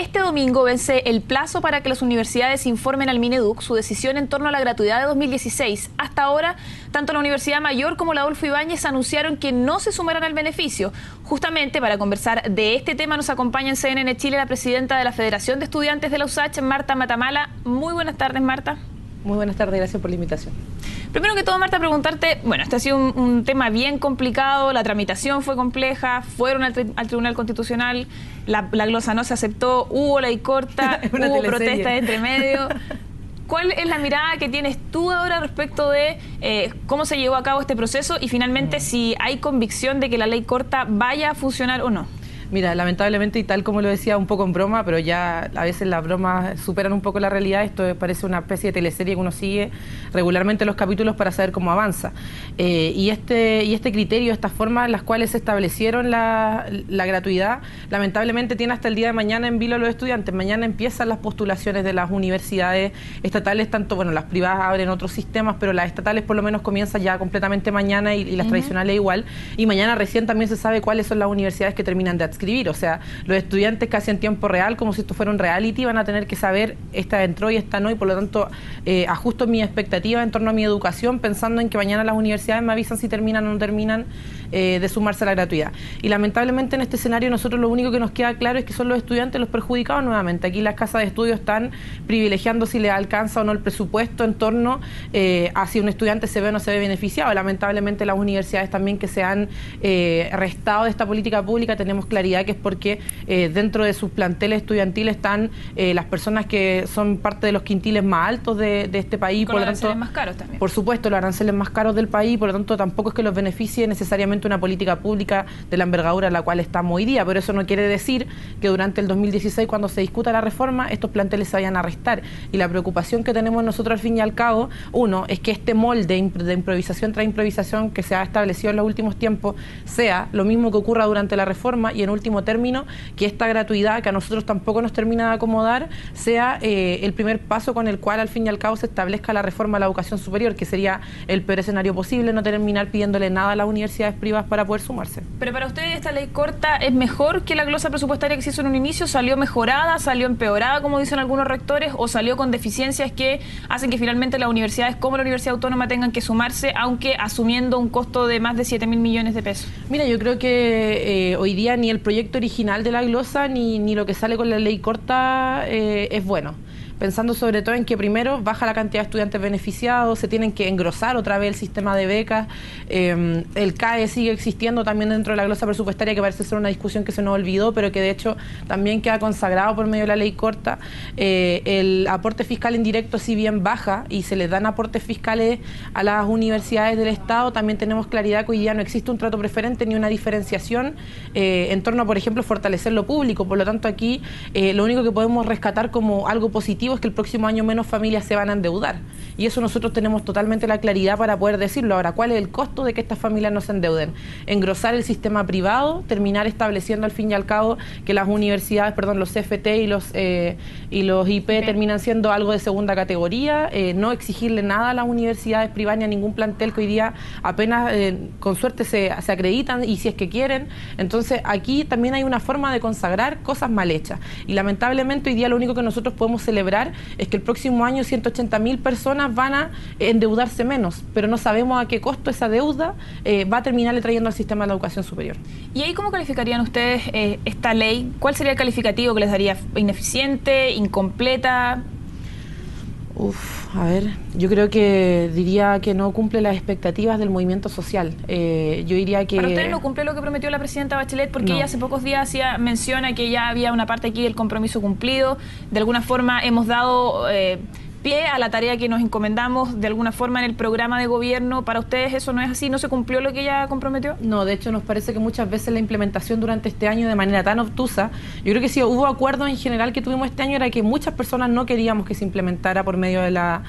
Este domingo vence el plazo para que las universidades informen al Mineduc su decisión en torno a la gratuidad de 2016. Hasta ahora, tanto la Universidad Mayor como la Adolfo Ibáñez anunciaron que no se sumarán al beneficio. Justamente para conversar de este tema nos acompaña en CNN Chile la presidenta de la Federación de Estudiantes de la USACH, Marta Matamala. Muy buenas tardes, Marta. Muy buenas tardes, gracias por la invitación. Primero que todo, Marta, preguntarte, bueno, este ha sido un tema bien complicado, la tramitación fue compleja, fueron al Tribunal Constitucional, la glosa no se aceptó, hubo ley corta, hubo protestas entre medio. ¿Cuál es la mirada que tienes tú ahora respecto de cómo se llevó a cabo este proceso y finalmente si hay convicción de que la ley corta vaya a funcionar o no? Mira, lamentablemente, y tal como lo decía un poco en broma, pero ya a veces las bromas superan un poco la realidad, esto parece una especie de teleserie que uno sigue regularmente los capítulos para saber cómo avanza. Y este criterio, estas formas en las cuales se establecieron la gratuidad, lamentablemente tiene hasta el día de mañana en vilo a los estudiantes. Mañana empiezan las postulaciones de las universidades estatales, tanto, bueno, las privadas abren otros sistemas, pero las estatales por lo menos comienzan ya completamente mañana y las tradicionales igual. Y mañana recién también se sabe cuáles son las universidades que terminan de adscribir. O sea, los estudiantes casi en tiempo real, como si esto fuera un reality, van a tener que saber esta entró y esta no, y por lo tanto ajusto mi expectativa en torno a mi educación pensando en que mañana las universidades me avisan si terminan o no terminan de sumarse a la gratuidad. Y lamentablemente en este escenario nosotros lo único que nos queda claro es que son los estudiantes los perjudicados nuevamente. Aquí las casas de estudio están privilegiando si les alcanza o no el presupuesto en torno a si un estudiante se ve o no se ve beneficiado. Lamentablemente las universidades también que se han restado de esta política pública tenemos claridad que es porque dentro de sus planteles estudiantiles están las personas que son parte de los quintiles más altos de este país. Con los aranceles más caros también. Por supuesto, los aranceles más caros del país, por lo tanto tampoco es que los beneficie necesariamente una política pública de la envergadura en la cual estamos hoy día, pero eso no quiere decir que durante el 2016, cuando se discuta la reforma, estos planteles se vayan a restar. Y la preocupación que tenemos nosotros al fin y al cabo, uno, es que este molde de improvisación tras improvisación que se ha establecido en los últimos tiempos sea lo mismo que ocurra durante la reforma y en último término, que esta gratuidad, que a nosotros tampoco nos termina de acomodar, sea el primer paso con el cual al fin y al cabo se establezca la reforma a la educación superior, que sería el peor escenario posible, no terminar pidiéndole nada a las universidades privadas para poder sumarse. Pero para ustedes esta ley corta es mejor que la glosa presupuestaria que se hizo en un inicio, ¿salió mejorada, salió empeorada, como dicen algunos rectores, o salió con deficiencias que hacen que finalmente las universidades como la Universidad Autónoma tengan que sumarse, aunque asumiendo un costo de más de 7.000 millones de pesos? Mira, yo creo que hoy día ni el proyecto original de la glosa ni lo que sale con la ley corta es bueno. Pensando sobre todo en que primero baja la cantidad de estudiantes beneficiados, se tienen que engrosar otra vez el sistema de becas, el CAE sigue existiendo también dentro de la glosa presupuestaria, que parece ser una discusión que se nos olvidó, pero que de hecho también queda consagrado por medio de la ley corta. El aporte fiscal indirecto, si bien baja y se les dan aportes fiscales a las universidades del Estado, también tenemos claridad que hoy día no existe un trato preferente ni una diferenciación en torno a, por ejemplo, fortalecer lo público. Por lo tanto, aquí lo único que podemos rescatar como algo positivo es que el próximo año menos familias se van a endeudar, y eso nosotros tenemos totalmente la claridad para poder decirlo. Ahora, ¿cuál es el costo de que estas familias no se endeuden? Engrosar el sistema privado, terminar estableciendo al fin y al cabo que las universidades, perdón, los CFT y los IP terminan siendo algo de segunda categoría, no exigirle nada a las universidades privadas ni a ningún plantel que hoy día apenas con suerte se acreditan, y si es que quieren. Entonces aquí también hay una forma de consagrar cosas mal hechas, y lamentablemente hoy día lo único que nosotros podemos celebrar es que el próximo año 180.000 personas van a endeudarse menos, pero no sabemos a qué costo esa deuda va a terminar trayendo al sistema de la educación superior. ¿Y ahí cómo calificarían ustedes esta ley? ¿Cuál sería el calificativo que les daría? ¿Ineficiente? ¿Incompleta? A ver, yo creo que diría que no cumple las expectativas del movimiento social. Yo diría que... ¿Para ustedes no cumple lo que prometió la presidenta Bachelet? Porque no. Ella hace pocos días menciona que ya había una parte aquí del compromiso cumplido. De alguna forma hemos dado pie a la tarea que nos encomendamos de alguna forma en el programa de gobierno. ¿Para ustedes eso no es así? ¿No se cumplió lo que ella comprometió? No, de hecho nos parece que muchas veces la implementación durante este año de manera tan obtusa, yo creo que sí hubo acuerdos en general que tuvimos este año, era que muchas personas no queríamos que se implementara por medio de la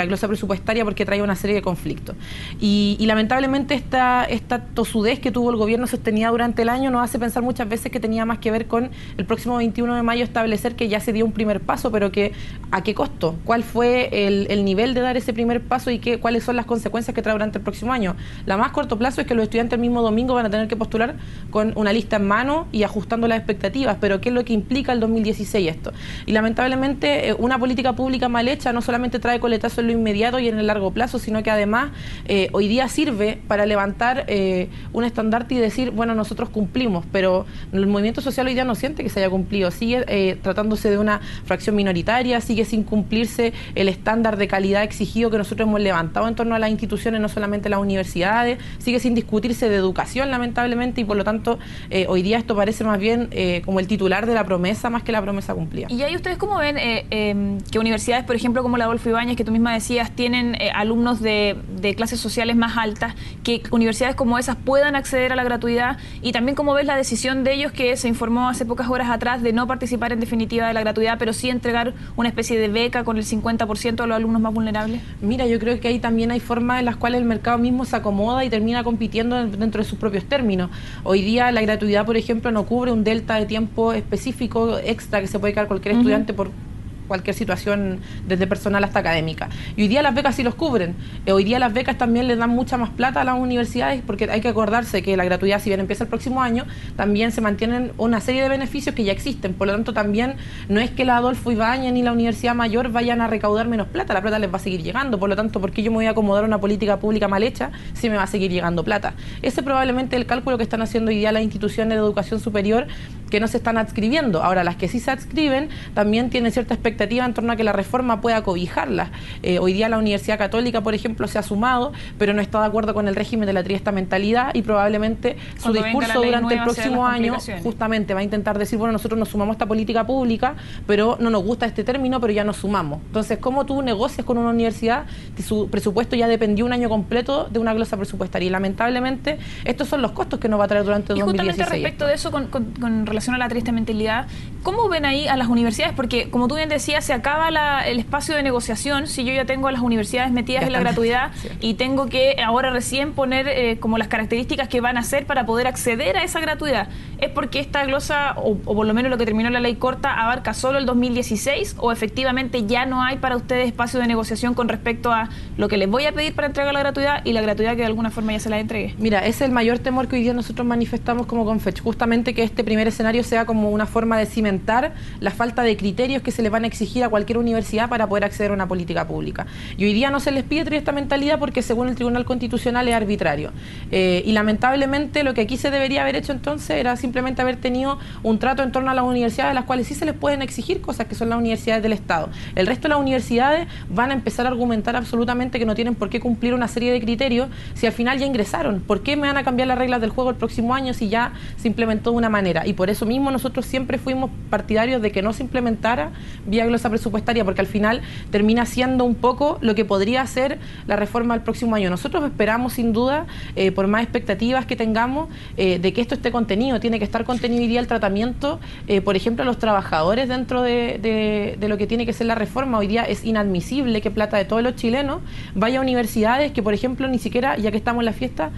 glosa presupuestaria porque traía una serie de conflictos. Y lamentablemente esta tosudez que tuvo el gobierno sostenida durante el año nos hace pensar muchas veces que tenía más que ver con el próximo 21 de mayo establecer que ya se dio un primer paso, pero que a qué costo costo, cuál fue el nivel de dar ese primer paso y cuáles son las consecuencias que trae durante el próximo año. La más corto plazo es que los estudiantes el mismo domingo van a tener que postular con una lista en mano y ajustando las expectativas, pero ¿qué es lo que implica el 2016 esto? Y lamentablemente una política pública mal hecha no solamente trae coletazo en lo inmediato y en el largo plazo, sino que además hoy día sirve para levantar un estandarte y decir, bueno, nosotros cumplimos, pero el movimiento social hoy día no siente que se haya cumplido, sigue tratándose de una fracción minoritaria, sigue sin cumplirse el estándar de calidad exigido que nosotros hemos levantado en torno a las instituciones, no solamente las universidades, sigue sin discutirse de educación, lamentablemente, y por lo tanto hoy día esto parece más bien como el titular de la promesa más que la promesa cumplida. ¿Y ahí ustedes cómo ven que universidades, por ejemplo, como la Adolfo Ibáñez, que tú misma decías, tienen alumnos de clases sociales más altas, que universidades como esas puedan acceder a la gratuidad? Y también cómo ves la decisión de ellos, que se informó hace pocas horas atrás, de no participar en definitiva de la gratuidad, pero sí entregar una especie de beca con el 50% a los alumnos más vulnerables. Mira, yo creo que ahí también hay formas en las cuales el mercado mismo se acomoda y termina compitiendo dentro de sus propios términos. Hoy día la gratuidad, por ejemplo, no cubre un delta de tiempo específico extra que se puede quedar cualquier estudiante por cualquier situación, desde personal hasta académica. Y hoy día las becas sí los cubren. Hoy día las becas también les dan mucha más plata a las universidades, porque hay que acordarse que la gratuidad, si bien empieza el próximo año, también se mantienen una serie de beneficios que ya existen. Por lo tanto, también no es que la Adolfo Ibáñez ni la Universidad Mayor vayan a recaudar menos plata, la plata les va a seguir llegando. Por lo tanto, ¿por qué yo me voy a acomodar a una política pública mal hecha si me va a seguir llegando plata? Ese probablemente es el cálculo que están haciendo hoy día las instituciones de educación superior que no se están adscribiendo. Ahora, las que sí se adscriben también tienen cierta expectativa en torno a que la reforma pueda cobijarlas. Hoy día la Universidad Católica, por ejemplo, se ha sumado, pero no está de acuerdo con el régimen de la triestamentalidad y probablemente su discurso durante el próximo año justamente va a intentar decir, bueno, nosotros nos sumamos a esta política pública, pero no nos gusta este término, pero ya nos sumamos. Entonces, ¿cómo tú negocias con una universidad que su presupuesto ya dependió un año completo de una glosa presupuestaria? Y lamentablemente, estos son los costos que nos va a traer durante el 2016. Y justamente respecto de eso, con relación a la triestamentalidad, ¿cómo ven ahí a las universidades? Porque, como tú bien decías, se acaba el espacio de negociación si yo ya tengo a las universidades metidas en la gratuidad y tengo que ahora recién poner como las características que van a hacer para poder acceder a esa gratuidad. ¿Es porque esta glosa, o por lo menos lo que terminó la ley corta, abarca solo el 2016 o efectivamente ya no hay para ustedes espacio de negociación con respecto a lo que les voy a pedir para entregar la gratuidad y la gratuidad que de alguna forma ya se la entregue? Mira, ese es el mayor temor que hoy día nosotros manifestamos como Confech, justamente que este primer escenario sea como una forma de cimentar la falta de criterios que se le van a exigir a cualquier universidad para poder acceder a una política pública. Y hoy día no se les pide esta mentalidad porque según el Tribunal Constitucional es arbitrario. Y lamentablemente lo que aquí se debería haber hecho entonces era simplemente haber tenido un trato en torno a las universidades a las cuales sí se les pueden exigir cosas, que son las universidades del Estado. El resto de las universidades van a empezar a argumentar absolutamente que no tienen por qué cumplir una serie de criterios si al final ya ingresaron. ¿Por qué me van a cambiar las reglas del juego el próximo año si ya se implementó de una manera? Y por eso mismo nosotros siempre fuimos partidarios de que no se implementara vía glosa presupuestaria, porque al final termina siendo un poco lo que podría ser la reforma del próximo año. Nosotros esperamos sin duda, por más expectativas que tengamos, de que esto esté contenido. Tiene que estar contenido hoy día el tratamiento, por ejemplo, a los trabajadores dentro de lo que tiene que ser la reforma. Hoy día es inadmisible que plata de todos los chilenos vaya a universidades que, por ejemplo, ni siquiera, ya que estamos en la fiesta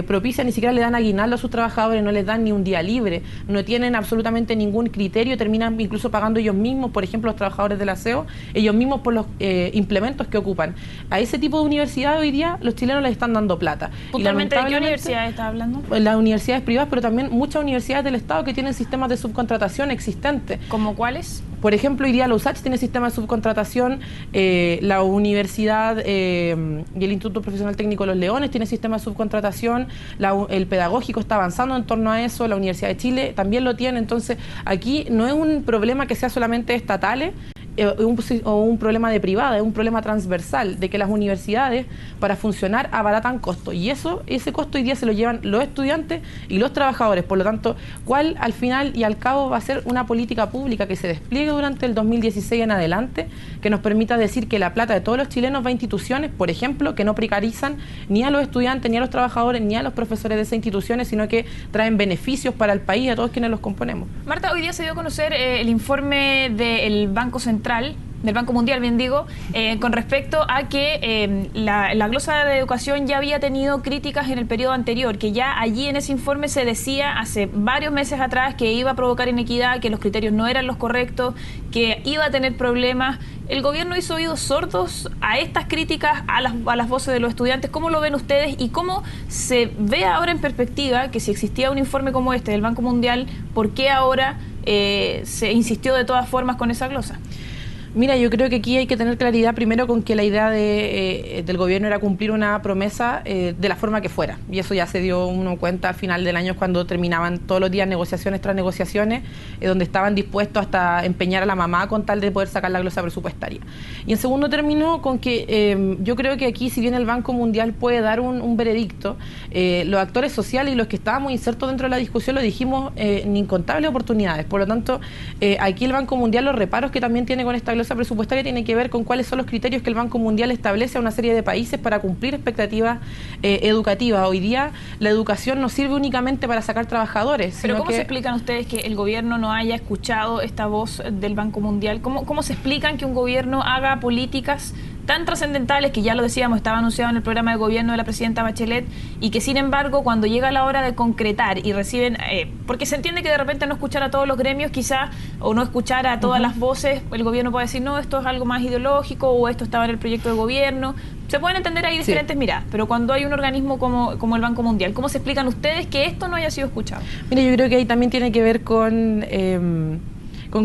propicia, ni siquiera le dan aguinaldo a sus trabajadores, no les dan ni un día libre, no tienen absolutamente ningún criterio, terminan incluso pagando ellos mismos, por ejemplo, los trabajadores del aseo, ellos mismos por los implementos que ocupan. A ese tipo de universidades hoy día los chilenos les están dando plata. ¿Puntualmente de qué universidades está hablando? Las universidades privadas, pero también muchas universidades del Estado que tienen sistemas de subcontratación existentes. ¿Como cuáles? Por ejemplo, hoy día la USACH tiene sistema de subcontratación, la Universidad y el Instituto Profesional Técnico Los Leones tiene sistema de subcontratación, el pedagógico está avanzando en torno a eso, la Universidad de Chile también lo tiene. Entonces, aquí no es un problema que sea solamente estatales, o un problema de privada, es un problema transversal de que las universidades para funcionar abaratan costos y ese costo hoy día se lo llevan los estudiantes y los trabajadores. Por lo tanto, ¿cuál al final y al cabo va a ser una política pública que se despliegue durante el 2016 en adelante, que nos permita decir que la plata de todos los chilenos va a instituciones, por ejemplo, que no precarizan ni a los estudiantes, ni a los trabajadores, ni a los profesores de esas instituciones, sino que traen beneficios para el país y a todos quienes los componemos? Marta, hoy día se dio a conocer el informe del Banco Central del Banco Mundial, bien digo, con respecto a que la glosa de educación ya había tenido críticas en el periodo anterior, que ya allí en ese informe se decía hace varios meses atrás que iba a provocar inequidad, que los criterios no eran los correctos, que iba a tener problemas. ¿El gobierno hizo oídos sordos a estas críticas, a las voces de los estudiantes? ¿Cómo lo ven ustedes y cómo se ve ahora en perspectiva que si existía un informe como este del Banco Mundial, ¿por qué ahora se insistió de todas formas con esa glosa? Mira, yo creo que aquí hay que tener claridad primero con que la idea del gobierno era cumplir una promesa de la forma que fuera. Y eso ya se dio uno cuenta al final del año cuando terminaban todos los días negociaciones tras negociaciones, donde estaban dispuestos hasta empeñar a la mamá con tal de poder sacar la glosa presupuestaria. Y en segundo término, con que yo creo que aquí, si bien el Banco Mundial puede dar un veredicto, los actores sociales y los que estábamos insertos dentro de la discusión lo dijimos en incontables oportunidades. Por lo tanto, aquí el Banco Mundial, los reparos que también tiene con esta glosa presupuestaria tiene que ver con cuáles son los criterios que el Banco Mundial establece a una serie de países para cumplir expectativas educativas. Hoy día la educación no sirve únicamente para sacar trabajadores. Pero ¿cómo se explican ustedes que el gobierno no haya escuchado esta voz del Banco Mundial? ¿Cómo se explican que un gobierno haga políticas tan trascendentales, que ya lo decíamos, estaba anunciado en el programa de gobierno de la presidenta Bachelet, y que sin embargo cuando llega la hora de concretar y reciben, porque se entiende que de repente no escuchar a todos los gremios quizá, o no escuchar a todas las voces, el gobierno puede decir, no, esto es algo más ideológico, o esto estaba en el proyecto de gobierno, se pueden entender ahí diferentes miradas, pero cuando hay un organismo como el Banco Mundial, ¿cómo se explican ustedes que esto no haya sido escuchado? Mira, yo creo que ahí también tiene que ver con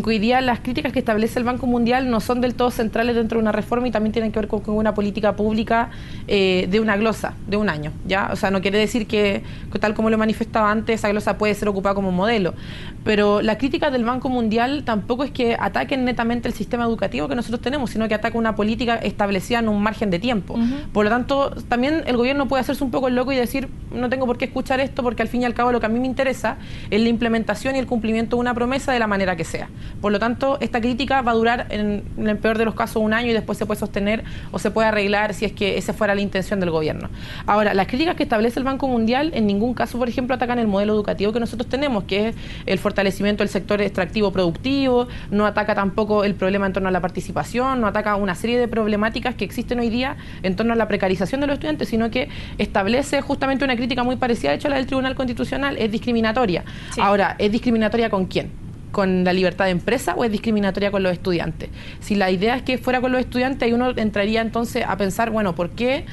que hoy día las críticas que establece el Banco Mundial no son del todo centrales dentro de una reforma y también tienen que ver con una política pública de una glosa, de un año, ¿ya? O sea, no quiere decir que tal como lo manifestaba antes, esa glosa puede ser ocupada como modelo, pero las críticas del Banco Mundial tampoco es que ataquen netamente el sistema educativo que nosotros tenemos, sino que ataca una política establecida en un margen de tiempo. Por lo tanto, también el gobierno puede hacerse un poco el loco y decir, no tengo por qué escuchar esto, porque al fin y al cabo lo que a mí me interesa es la implementación y el cumplimiento de una promesa de la manera que sea. Por lo tanto, esta crítica va a durar en el peor de los casos un año y después se puede sostener o se puede arreglar si es que esa fuera la intención del gobierno. Ahora, las críticas que establece el Banco Mundial en ningún caso, por ejemplo, atacan el modelo educativo que nosotros tenemos, que es el fortalecimiento del sector extractivo productivo, no ataca tampoco el problema en torno a la participación, no ataca una serie de problemáticas que existen hoy día en torno a la precarización de los estudiantes, sino que establece justamente una crítica muy parecida, de hecho, a la del Tribunal Constitucional, es discriminatoria. Sí. Ahora, ¿es discriminatoria con quién? ¿Con la libertad de empresa o es discriminatoria con los estudiantes? Si la idea es que fuera con los estudiantes, ahí uno entraría entonces a pensar, bueno, ¿por qué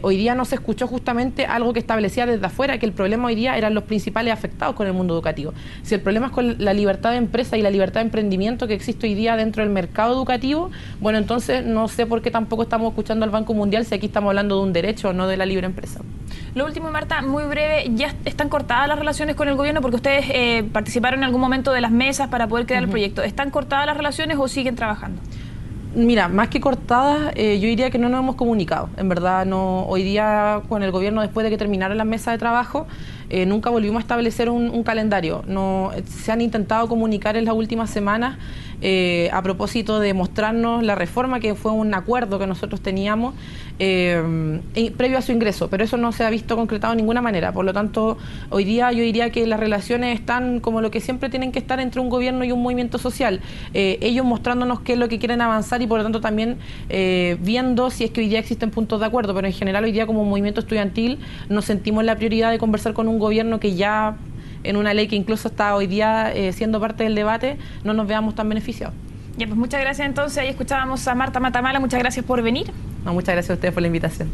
hoy día no se escuchó justamente algo que establecía desde afuera, que el problema hoy día eran los principales afectados con el mundo educativo? Si el problema es con la libertad de empresa y la libertad de emprendimiento que existe hoy día dentro del mercado educativo, bueno, entonces no sé por qué tampoco estamos escuchando al Banco Mundial si aquí estamos hablando de un derecho, no de la libre empresa. Lo último, Marta, muy breve, ¿ya están cortadas las relaciones con el gobierno? Porque ustedes participaron en algún momento de las mesas para poder crear el proyecto. ¿Están cortadas las relaciones o siguen trabajando? Mira, más que cortadas, yo diría que no nos hemos comunicado. En verdad, no. Hoy día con el gobierno, después de que terminaron las mesas de trabajo, nunca volvimos a establecer un calendario. No, se han intentado comunicar en las últimas semanas a propósito de mostrarnos la reforma, que fue un acuerdo que nosotros teníamos previo a su ingreso, pero eso no se ha visto concretado de ninguna manera. Por lo tanto, hoy día yo diría que las relaciones están como lo que siempre tienen que estar entre un gobierno y un movimiento social, ellos mostrándonos qué es lo que quieren avanzar y por lo tanto también viendo si es que hoy día existen puntos de acuerdo, pero en general hoy día como movimiento estudiantil nos sentimos la prioridad de conversar con un gobierno que ya en una ley que incluso está hoy día siendo parte del debate, no nos veamos tan beneficiados. Ya, pues muchas gracias entonces. Ahí escuchábamos a Marta Matamala, muchas gracias por venir. No, muchas gracias a ustedes por la invitación.